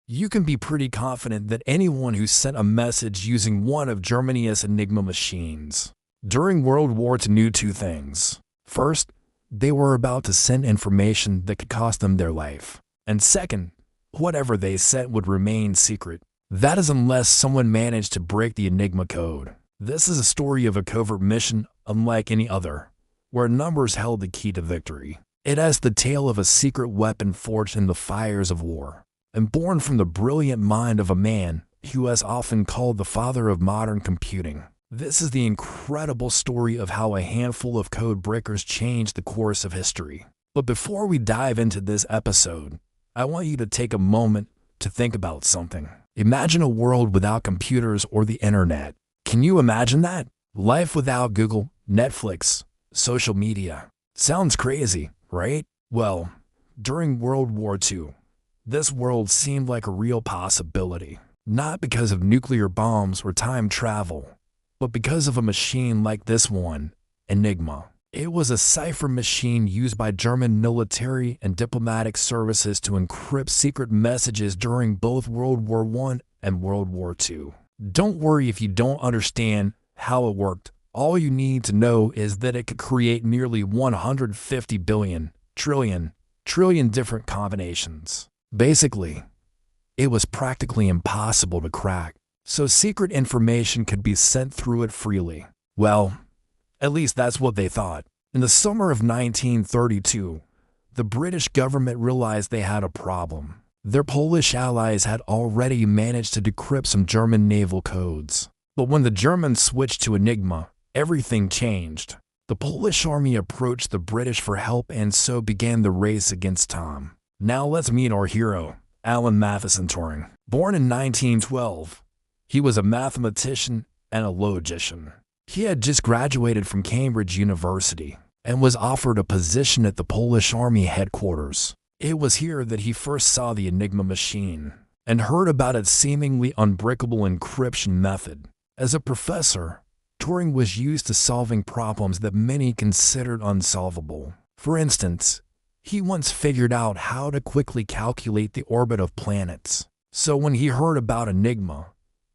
You can be pretty confident that anyone who sent a message using one of Germany's Enigma machines during World War II knew two things. First, they were about to send information that could cost them their life. And second, whatever they sent would remain secret. That is unless someone managed to break the Enigma code. This is a story of a covert mission unlike any other, where numbers held the key to victory. It has the tale of a secret weapon forged in the fires of war, and born from the brilliant mind of a man who is often called the father of modern computing. This is the incredible story of how a handful of code breakers changed the course of history. But before we dive into this episode, I want you to take a moment to think about something. Imagine a world without computers or the internet. Can you imagine that? Life without Google, Netflix, social media. Sounds crazy, right? Well, during World War II, this world seemed like a real possibility. Not because of nuclear bombs or time travel, but because of a machine like this one, Enigma. It was a cipher machine used by German military and diplomatic services to encrypt secret messages during both World War I and World War II. Don't worry if you don't understand how it worked. All you need to know is that it could create nearly 150 billion, trillion different combinations. Basically, it was practically impossible to crack, so secret information could be sent through it freely. Well, at least that's what they thought. In the summer of 1932, the British government realized they had a problem. Their Polish allies had already managed to decrypt some German naval codes. But when the Germans switched to Enigma, everything changed. The Polish army approached the British for help, and so began the race against Tom. Now let's meet our hero, Alan Matheson Turing. Born in 1912, he was a mathematician and a logician. He had just graduated from Cambridge University and was offered a position at the Polish Army headquarters. It was here that he first saw the Enigma machine and heard about its seemingly unbreakable encryption method. As a professor, Turing was used to solving problems that many considered unsolvable. For instance, he once figured out how to quickly calculate the orbit of planets. So when he heard about Enigma,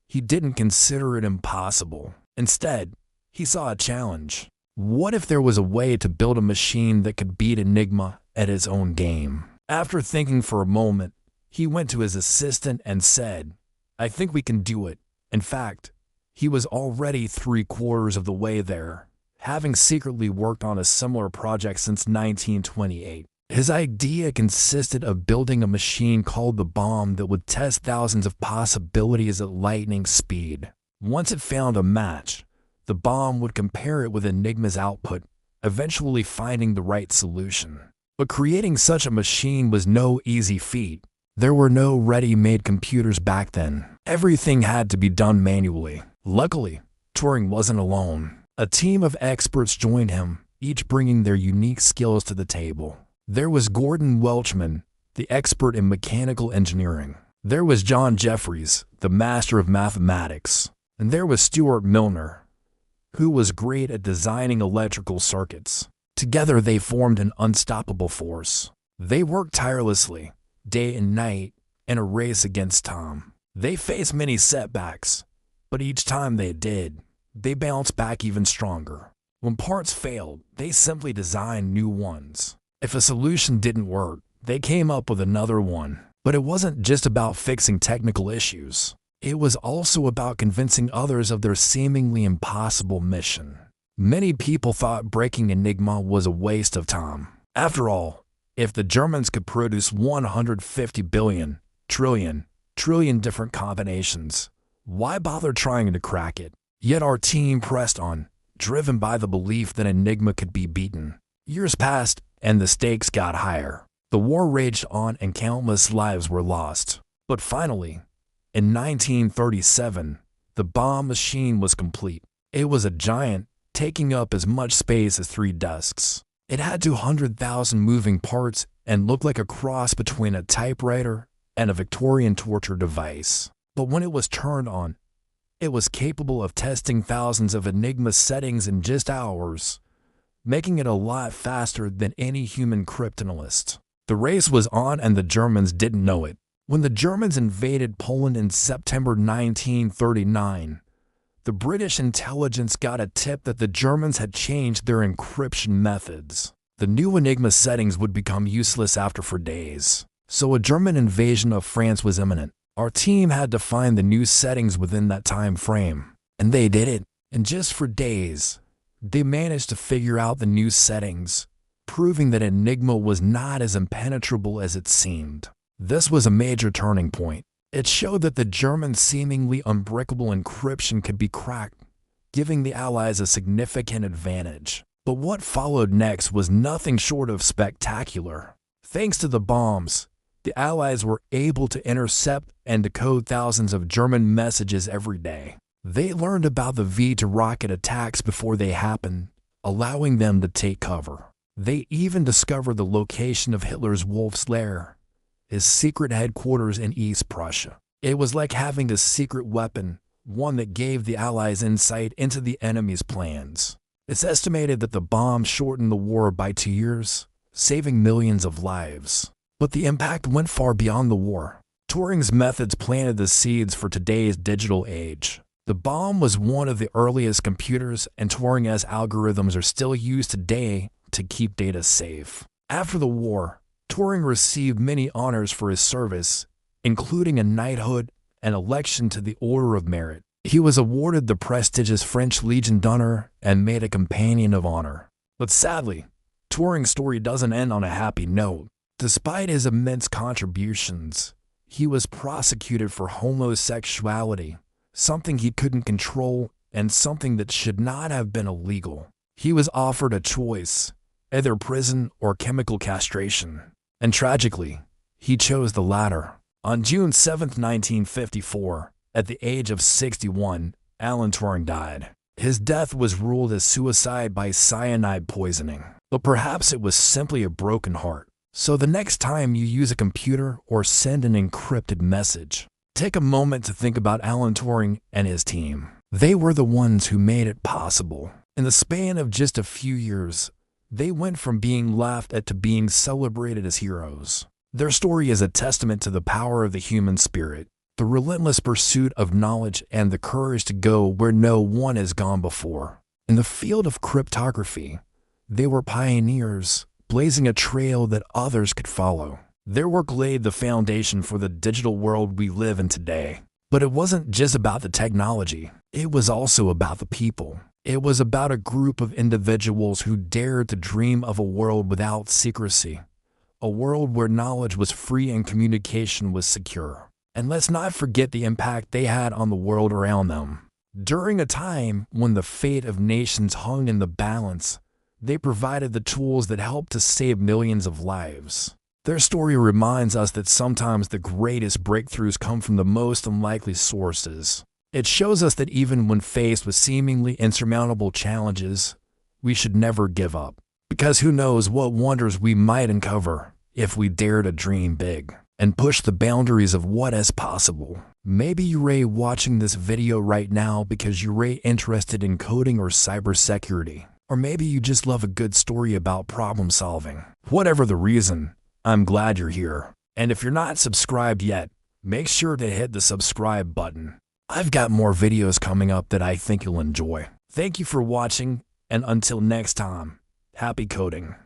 he didn't consider it impossible. Instead, he saw a challenge. What if there was a way to build a machine that could beat Enigma at his own game? After thinking for a moment, he went to his assistant and said, "I think we can do it." In fact, he was already 3/4 of the way there, having secretly worked on a similar project since 1928. His idea consisted of building a machine called the bomb that would test thousands of possibilities at lightning speed. Once it found a match, the bomb would compare it with Enigma's output, eventually finding the right solution. But creating such a machine was no easy feat. There were no ready-made computers back then. Everything had to be done manually. Luckily, Turing wasn't alone. A team of experts joined him, each bringing their unique skills to the table. There was Gordon Welchman, the expert in mechanical engineering. There was John Jeffries, the master of mathematics. And there was Stuart Milner, who was great at designing electrical circuits. Together they formed an unstoppable force. They worked tirelessly, day and night, in a race against Tom. They faced many setbacks, but each time they did, they bounced back even stronger. When parts failed, they simply designed new ones. If a solution didn't work, they came up with another one. But it wasn't just about fixing technical issues. It was also about convincing others of their seemingly impossible mission. Many people thought breaking Enigma was a waste of time. After all, if the Germans could produce 150 billion, trillion different combinations, why bother trying to crack it? Yet our team pressed on, driven by the belief that Enigma could be beaten. Years passed, and the stakes got higher. The war raged on and countless lives were lost. But finally, in 1937, the bomb machine was complete. It was a giant, taking up as much space as 3 desks. It had 200,000 moving parts and looked like a cross between a typewriter and a Victorian torture device. But when it was turned on, it was capable of testing thousands of Enigma settings in just hours, making it a lot faster than any human cryptanalyst. The race was on and the Germans didn't know it. When the Germans invaded Poland in September 1939, the British intelligence got a tip that the Germans had changed their encryption methods. The new Enigma settings would become useless after for days, so a German invasion of France was imminent. Our team had to find the new settings within that time frame, and they did it. And just for days, they managed to figure out the new settings, proving that Enigma was not as impenetrable as it seemed. This was a major turning point. It showed that the German seemingly unbreakable encryption could be cracked, giving the Allies a significant advantage. But what followed next was nothing short of spectacular. Thanks to the bombs, the Allies were able to intercept and decode thousands of German messages every day. They learned about the V2 rocket attacks before they happened, allowing them to take cover. They even discovered the location of Hitler's Wolf's Lair, his secret headquarters in East Prussia. It was like having a secret weapon, one that gave the Allies insight into the enemy's plans. It's estimated that the bomb shortened the war by 2 years, saving millions of lives. But the impact went far beyond the war. Turing's methods planted the seeds for today's digital age. The bomb was one of the earliest computers, and Turing's algorithms are still used today to keep data safe. After the war, Turing received many honors for his service, including a knighthood and election to the Order of Merit. He was awarded the prestigious French Legion d'Honneur and made a Companion of Honor. But sadly, Turing's story doesn't end on a happy note. Despite his immense contributions, he was prosecuted for homosexuality, something he couldn't control and something that should not have been illegal. He was offered a choice, either prison or chemical castration. And tragically, he chose the latter. On June 7, 1954, at the age of 61, Alan Turing died. His death was ruled as suicide by cyanide poisoning, but perhaps it was simply a broken heart. So the next time you use a computer or send an encrypted message, take a moment to think about Alan Turing and his team. They were the ones who made it possible. In the span of just a few years, they went from being laughed at to being celebrated as heroes. Their story is a testament to the power of the human spirit, the relentless pursuit of knowledge, and the courage to go where no one has gone before. In the field of cryptography, they were pioneers, blazing a trail that others could follow. Their work laid the foundation for the digital world we live in today. But it wasn't just about the technology. It was also about the people. It was about a group of individuals who dared to dream of a world without secrecy, a world where knowledge was free and communication was secure. And let's not forget the impact they had on the world around them. During a time when the fate of nations hung in the balance, they provided the tools that helped to save millions of lives. Their story reminds us that sometimes the greatest breakthroughs come from the most unlikely sources. It shows us that even when faced with seemingly insurmountable challenges, we should never give up. Because who knows what wonders we might uncover if we dare to dream big and push the boundaries of what is possible. Maybe you're watching this video right now because you're interested in coding or cybersecurity. Or maybe you just love a good story about problem solving. Whatever the reason, I'm glad you're here. And if you're not subscribed yet, make sure to hit the subscribe button. I've got more videos coming up that I think you'll enjoy. Thank you for watching, and until next time, happy coding.